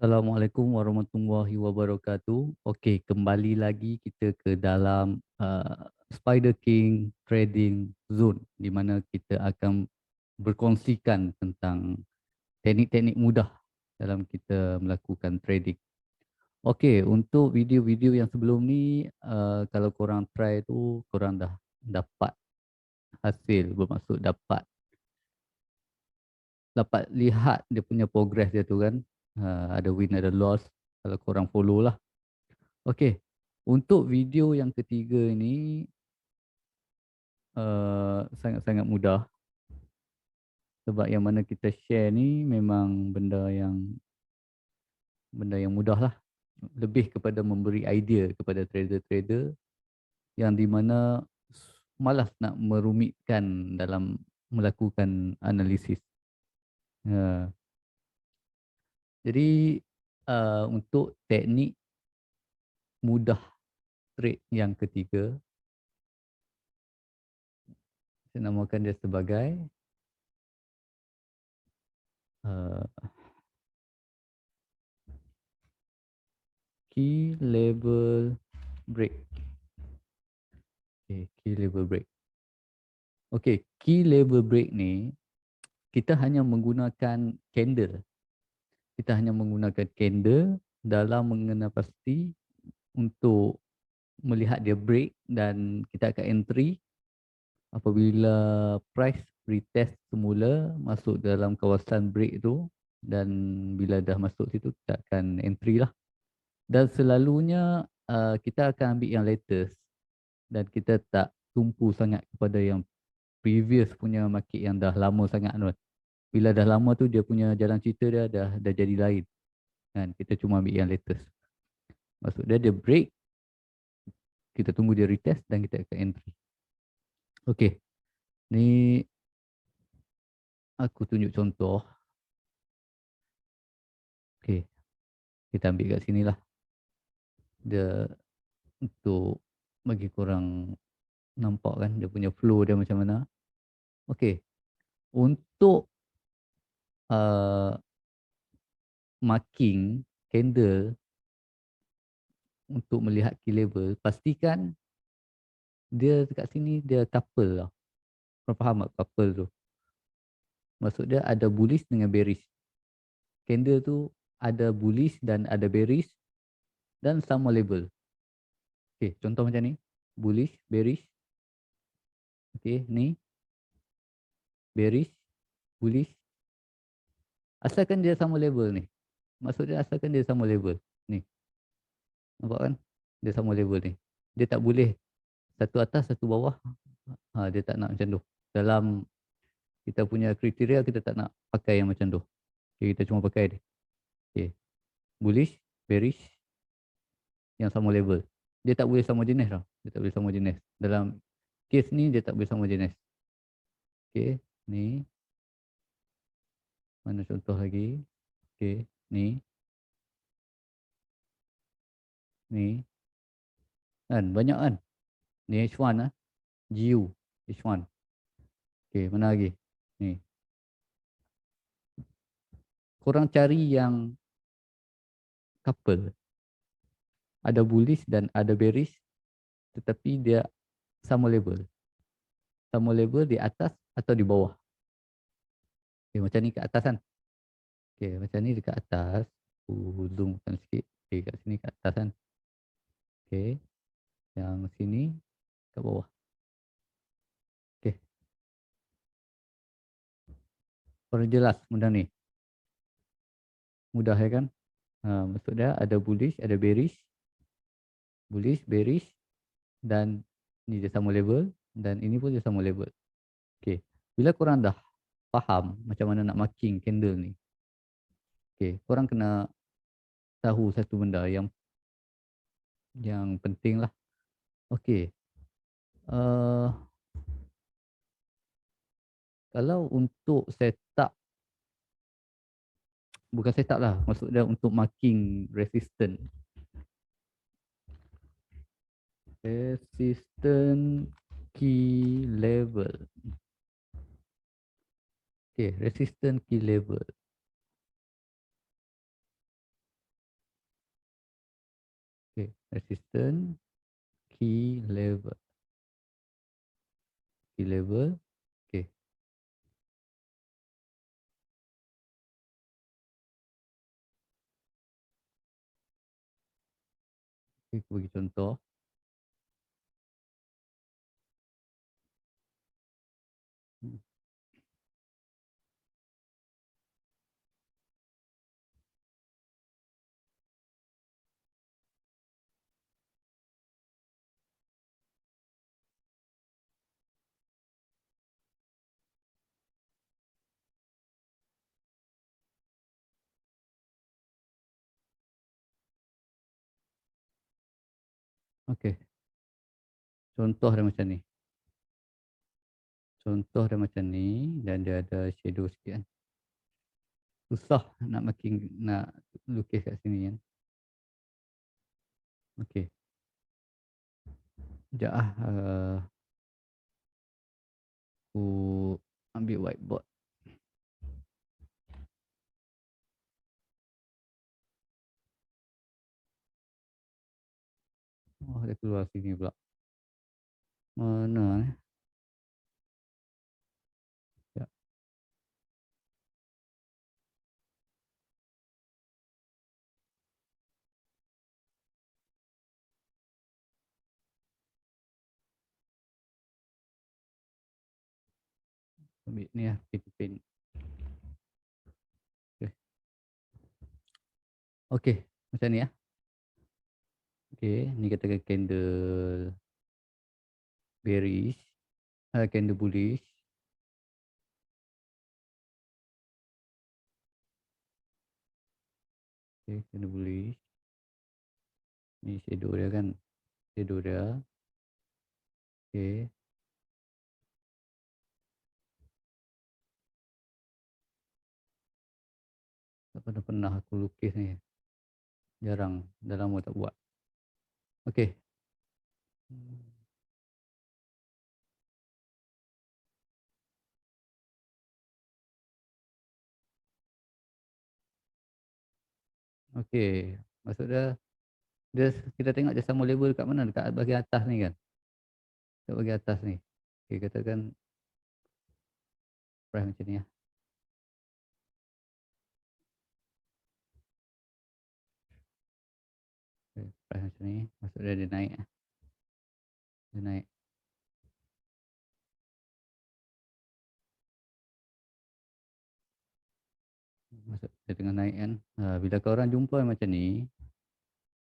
Assalamualaikum warahmatullahi wabarakatuh. Okey, kembali lagi kita ke dalam Spider King Trading Zone di mana kita akan berkongsikan tentang teknik-teknik mudah dalam kita melakukan trading. Okey, untuk video-video yang sebelum ni kalau korang try tu korang dah dapat hasil, bermaksud dapat lihat dia punya progress dia tu kan. Ada win ada loss kalau korang follow lah. Okey, untuk video yang ketiga ini sangat-sangat mudah sebab yang mana kita share ni memang benda yang mudah lah. Lebih kepada memberi idea kepada trader-trader yang di mana malas nak merumitkan dalam melakukan analisis. Uh, jadi untuk teknik mudah trade yang ketiga, saya namakan dia sebagai uh, key level break. Okay, key level break. Okay, key level break ni kita hanya menggunakan candle. Kita hanya menggunakan candle dalam mengenal pasti untuk melihat dia break dan kita akan entry apabila price retest semula masuk dalam kawasan break tu, dan bila dah masuk situ kita akan entry lah. Dan selalunya kita akan ambil yang latest dan kita tak tumpu sangat kepada yang previous punya market yang dah lama sangat tu. Bila dah lama tu dia punya jalan cerita dia dah jadi lain. Kan, kita cuma ambil yang latest. Maksud dia break, kita tunggu dia retest dan kita akan entry. Okey. Ni aku tunjuk contoh. Okey. Kita ambil kat sini lah. Dia untuk bagi korang nampak kan dia punya flow dia macam mana. Okey. Untuk marking candle untuk melihat key level, pastikan dia dekat sini dia couple lah. Korang faham tak couple tu? Maksud dia ada bullish dengan bearish. Candle tu ada bullish dan ada bearish dan sama level. Okey, contoh macam ni. Bullish, bearish. Okey, ni. Bearish, bullish. Asalkan dia sama level ni. Maksud dia asalkan dia sama level. Ni. Nampak kan? Dia sama level ni. Dia tak boleh satu atas, satu bawah. Dia tak nak macam tu. Dalam kita punya kriteria, kita tak nak pakai yang macam tu. Okay, kita cuma pakai dia. Okay. Bullish, bearish, yang sama level. Dia tak boleh sama jenis tau. Dia tak boleh sama jenis. Dalam case ni, dia tak boleh sama jenis. Okay, ni. Mana contoh lagi? Okay, ni. Ni. Kan, banyak kan? Ni H1 lah. GU, H1. Okay, mana lagi? Ni. Korang cari yang couple. Ada bullish dan ada bearish. Tetapi dia sama level. Sama level di atas atau di bawah. Okay, macam ni kat atas kan? Okay, macam ni dekat atas. Zoomkan sikit. Okay, kat sini kat atas kan? Okay, yang sini kat bawah. Okay, korang jelas mudah ni. Mudah ya kan? Maksud dia ada bullish, ada bearish. Bullish, bearish. Dan ni dia sama level. Dan ini pun dia sama level. Okay, bila korang dah faham macam mana nak marking candle ni. Okay, korang kena tahu satu benda yang penting lah. Okay. Kalau untuk setup, bukan setup lah, maksud dia untuk marking resistance. Resistance key level. Okay, resistance key level. Okay, resistance, key level. Key level. Okay. Okay, aku bagi contoh. Okay, contoh dia macam ni. Contoh dia macam ni dan dia ada shadow sikit kan. Susah nak makin nak lukis kat sini kan. Okay. Sekejap lah. Aku ambil whiteboard. Oh, dia keluar sini pula. Mana eh? Sekejap. Ambil ni lah, pin. Okay. Okay, macam ni lah. Okay, ni katakan candle bearish. Candle bullish. Okay, candle bullish. Ni shadow dia kan. Shadow dia. Okay. Tak pernah aku lukis ni. Jarang. Dah lama tak buat. Okay. Okay. Maksud dia kita tengok dia sama label kat mana? Dekat bahagian atas ni kan? Dekat bahagian atas ni. Okay, katakan price macam ni lah. Okay, price macam ni. Maksud dia naik lah. Dia naik. Maksud dia tengah naik kan. Bila korang jumpa macam ni,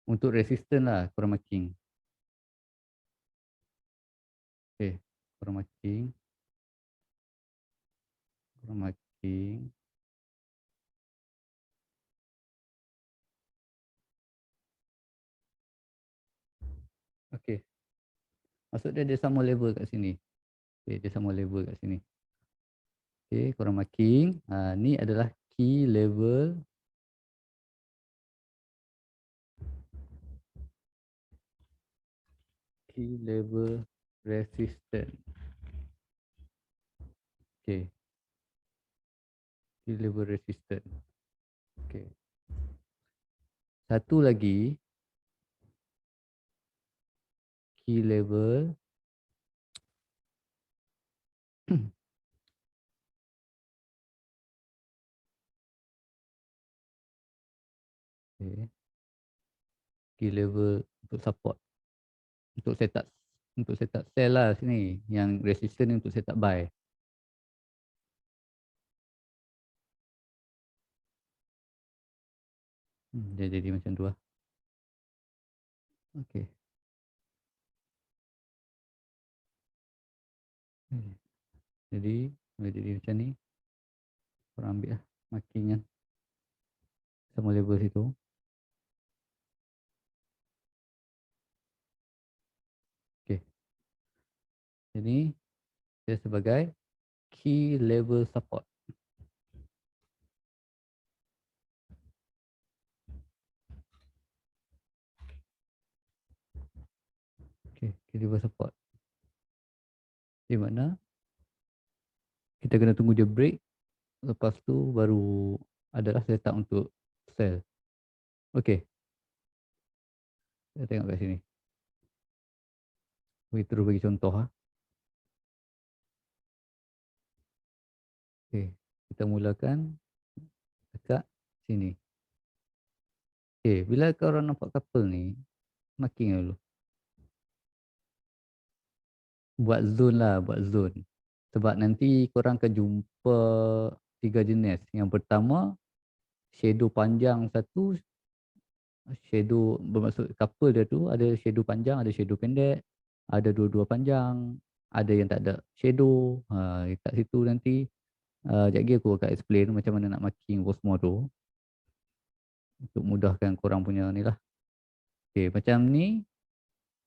untuk resistance lah korang marking. Okay, korang marking. Korang marking. Okay. Maksud dia sama level kat sini. Okay, dia sama level kat sini. Okay, korang marking. Ni adalah key level. Key level resistance. Okay. Key level resistance. Okay. Satu lagi. Key level. Okay. Key level untuk support. Untuk setup sell lah sini. Yang resistance ni untuk setup buy. Dia jadi macam tu lah. Okay. Jadi, bila jadi macam ni, korang ambil lah marking kan. Sama level situ. Okay. Jadi, dia sebagai key level support. Okay, key level support. Di mana kita kena tunggu dia break. Lepas tu baru adalah setup untuk sell. Okay. Kita tengok kat sini. Bagi terus bagi contoh. Okey, kita mulakan dekat sini. Okey, bila korang nampak couple ni, marking dulu. Buat zone lah, buat zone. Sebab nanti korang akan jumpa 3 jenis. Yang pertama, shadow panjang satu, shadow bermaksud couple dia tu ada shadow panjang, ada shadow pendek, ada dua-dua panjang, ada yang tak ada shadow. Kat situ nanti sekejap lagi aku akan explain macam mana nak marking apa semua tu untuk mudahkan korang punya ni lah. Okay, macam ni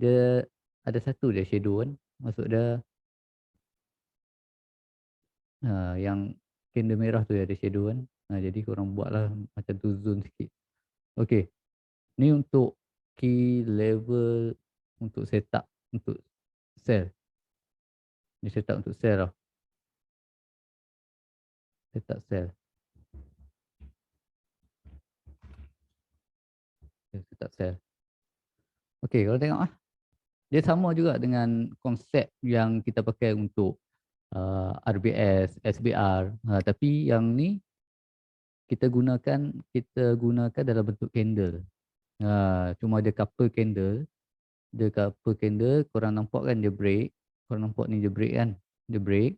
dia ada satu je shadow kan. Maksud dia yang candle merah tu ada shadow kan. Jadi korang buatlah macam tu zone sikit. Okay, ni untuk key level untuk setup untuk sell. Ni setup untuk sell lah. Setup sell. Okay, setup sell. Okay, kalau tengok lah. Dia sama juga dengan konsep yang kita pakai untuk RBS, SBR. Tapi yang ni kita gunakan dalam bentuk candle. Cuma dia couple candle. Dia couple candle, korang nampak kan dia break. Korang nampak ni dia break kan. Dia break.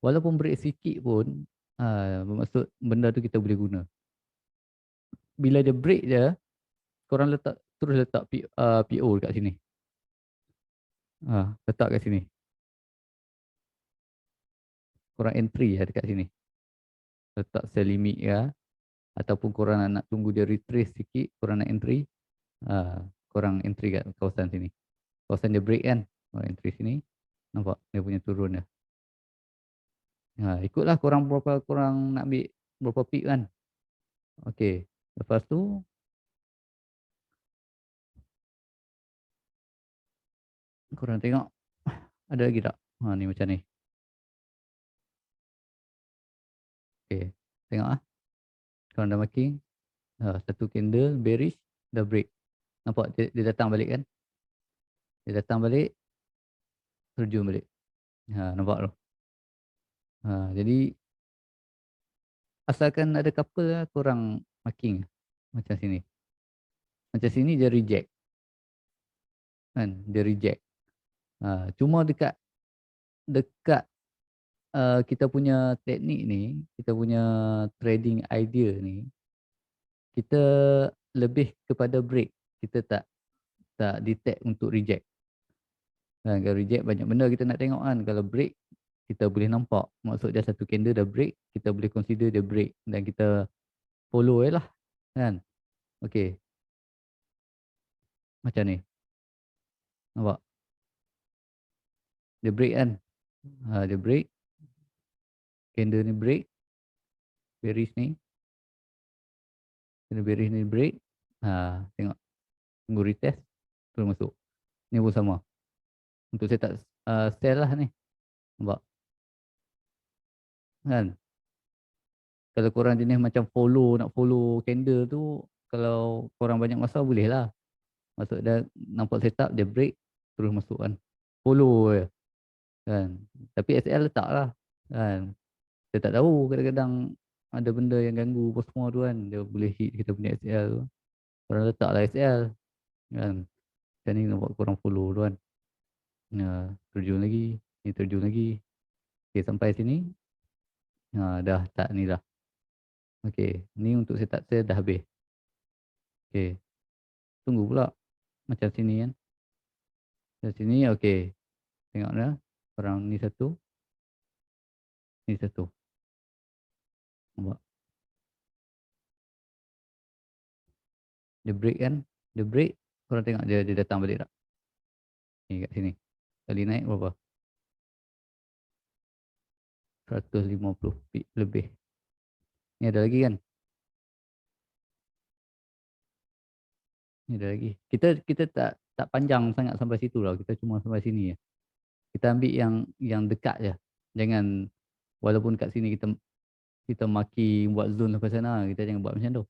Walaupun break sikit pun, bermaksud benda tu kita boleh guna. Bila dia break je, korang terus letak PO dekat sini. Letak kat sini. Korang entry dekat sini. Letak sell limit ya. Ataupun korang nak tunggu dia retrace sikit, korang nak entry, korang entry kat kawasan sini. Kawasan dia break kan, korang entry sini, nampak dia punya turun dia. Ikutlah korang berapa korang nak ambil berapa peak kan. Okey, lepas tu korang tengok ada lagi tak? Ni macam ni. Okey, tengok korang dah marking. Satu candle bearish dah break. Nampak dia datang balik kan? Dia datang balik, terjun balik. Nampak tu. Jadi asalkan ada couple lah, korang marking macam sini. Macam sini dia reject. Kan? Dia reject. Cuma dekat kita punya teknik ni, kita punya trading idea ni, kita lebih kepada break. Kita tak detect untuk reject. Kalau reject banyak benda kita nak tengok kan. Kalau break kita boleh nampak. Maksud dia satu candle dah break, kita boleh consider dia break dan kita follow je lah. Kan? Okay. Macam ni. Nampak? Dia break kan? Dia break. Candle ni break. Bearish ni. Candle bearish ni break. Tengok. Tunggu retest. Terus masuk. Ni pun sama. Untuk saya tak sell lah ni. Nampak? Kan? Kalau korang jenis macam nak follow candle tu, kalau korang banyak masa boleh lah. Maksud dia nampak setup, dia break, terus masuk kan. Follow je. Kan? Tapi SL letak lah. Kan? Saya tak tahu kadang-kadang ada benda yang ganggu apa semua tu kan. Dia boleh hit kita punya SL tu. Korang letak lah SL. Kan? Macam ni nampak korang follow tu kan. Terjun lagi. Ni terjun lagi. Okay, sampai sini. Dah tak ni dah. Okay, ni untuk setup saya dah habis. Okay, tunggu pula. Macam sini kan. Macam sini, okay. Tengok dah. Korang ni satu. Ni satu. Nampak? Dia break kan. Dia break. Korang tengok dia datang balik tak. Ni kat sini. Kali naik berapa? 150 pip lebih. Ni ada lagi kan? Ni ada lagi. Kita tak panjang sangat sampai situ lah. Kita cuma sampai sini je. Kita ambil yang dekat je. Jangan walaupun kat sini kita maki buat zone sampai sana, kita jangan buat macam tu.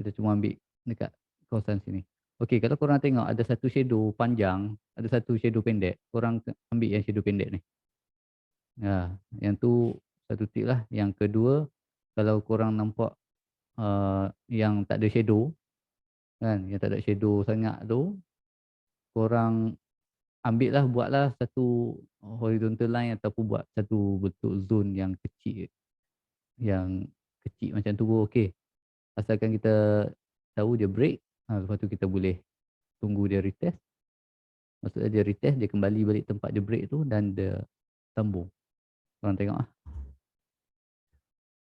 Kita cuma ambil dekat kawasan sini. Okey, kalau korang tengok ada satu shadow panjang, ada satu shadow pendek, korang ambil yang shadow pendek ni. Yang tu satu tip lah. Yang kedua, kalau korang nampak yang tak ada shadow kan, yang tak ada shadow sangat tu, korang ambil lah, buatlah satu horizontal line ataupun buat satu bentuk zone yang kecil macam tu pun okey. Asalkan kita tahu dia break, lepas tu kita boleh tunggu dia retest. Maksudnya dia retest, dia kembali balik tempat dia break tu dan dia sambung. Korang tengok lah.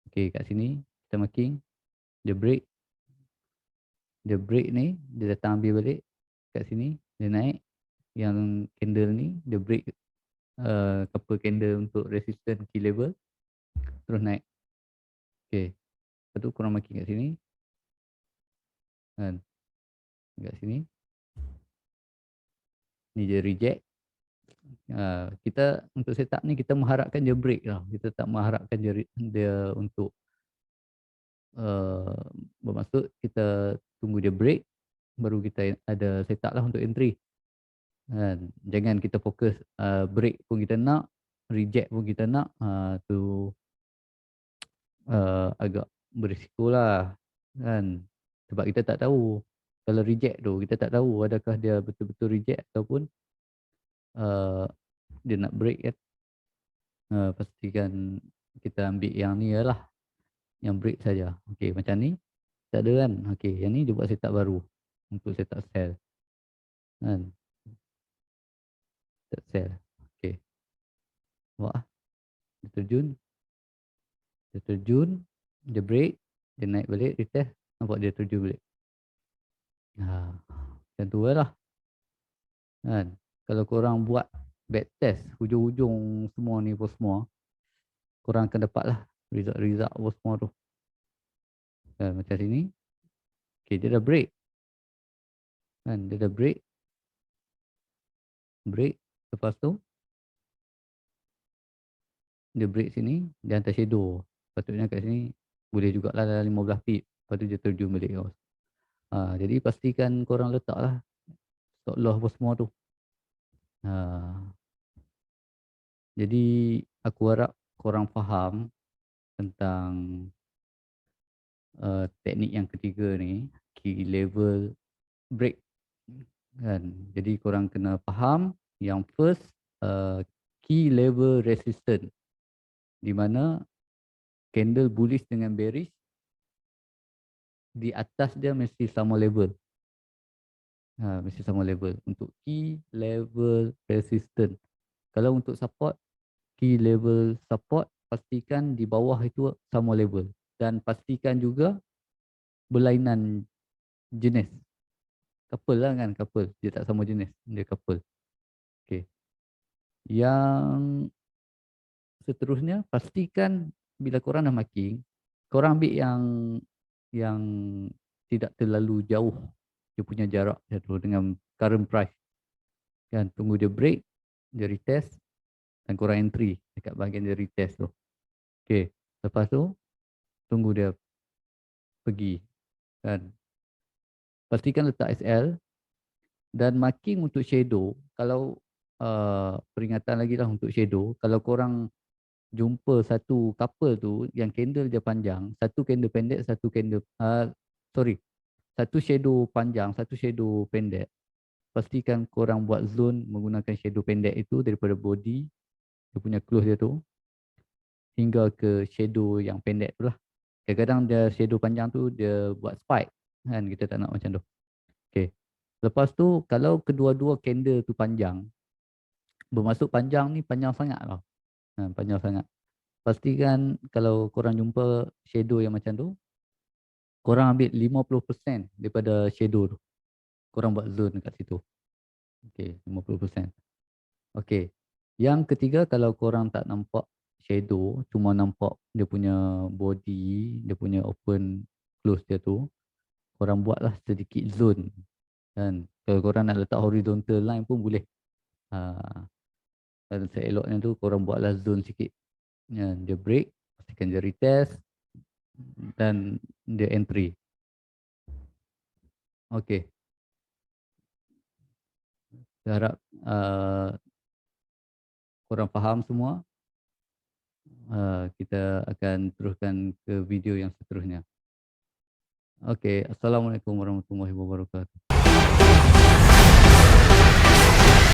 Okey, kat sini kita marking dia break. Dia break ni, dia datang ambil balik kat sini, dia naik. Yang candle ni, dia break couple candle untuk resistance key level, terus naik. Okey, lepas tu korang marking kat sini kan, kat sini ni dia reject. Kita untuk setup ni kita mengharapkan dia break lah, kita tak mengharapkan dia untuk bermaksud kita tunggu dia break baru kita ada setup lah untuk entry kan. Jangan kita fokus break pun kita nak, reject pun kita nak, tu agak berisiko lah kan, sebab kita tak tahu kalau reject tu, kita tak tahu adakah dia betul-betul reject ataupun dia nak break kan. Pastikan kita ambil yang ni lah, yang break saja. Okey, macam ni tak ada kan. Okey, yang ni dia buat setup baru untuk setup sell kan, setup sell. Okey, buat dia terjun, dia break, dia naik balik, retest, nampak dia terjun balik. Macam tu lah kan. Kalau korang buat back test hujung-hujung semua ni pun semua, korang akan dapat lah result-result pun semua tu kan. Macam sini, okay, dia dah break kan, dia dah break, lepas tu dia break sini, dia hantar shadow, patutnya kat sini boleh jugalah dalam 15 pip, lepas tu dia terjun balik. Jadi pastikan korang letak lah stop loss apa semua tu. Jadi aku harap korang faham tentang teknik yang ketiga ni, key level break kan. Jadi korang kena faham yang first, key level resistance, di mana candle bullish dengan bearish di atas dia mesti sama level. Mesti sama level untuk key level resistance. Kalau untuk support, key level support, pastikan di bawah itu sama level dan pastikan juga berlainan jenis. Couple lah kan, couple. Dia tak sama jenis, dia couple. Okay. Yang seterusnya, pastikan bila korang dah marking, korang ambil yang tidak terlalu jauh dia punya jarak dengan current price. Kan, tunggu dia break, dia retest dan korang entry dekat bahagian dia retest tu. Okay. Lepas tu, tunggu dia pergi. Kan. Pastikan letak SL dan marking untuk shadow. Kalau peringatan lagi lah untuk shadow, kalau korang jumpa satu couple tu yang candle dia panjang, satu candle pendek, satu shadow panjang, satu shadow pendek, pastikan korang buat zone menggunakan shadow pendek itu daripada body dia punya close dia tu hingga ke shadow yang pendek tu lah. Kadang-kadang dia shadow panjang tu dia buat spike kan, kita tak nak macam tu. Okay. Lepas tu kalau kedua-dua candle tu panjang, bermaksud panjang ni panjang sangat lah. Panjang sangat. Pastikan kalau korang jumpa shadow yang macam tu, korang ambil 50% daripada shadow tu. Korang buat zone kat situ. Okay, 50%. Okay. Yang ketiga, kalau korang tak nampak shadow, cuma nampak dia punya body, dia punya open close dia tu, korang buatlah sedikit zone. Kan? Kalau korang nak letak horizontal line pun boleh. Dan seeloknya tu korang buatlah zone sikit. Dia break, pastikan dia retest dan dia entry. Okay. Saya harap korang faham semua. Kita akan teruskan ke video yang seterusnya. Okey, Assalamualaikum warahmatullahi wabarakatuh.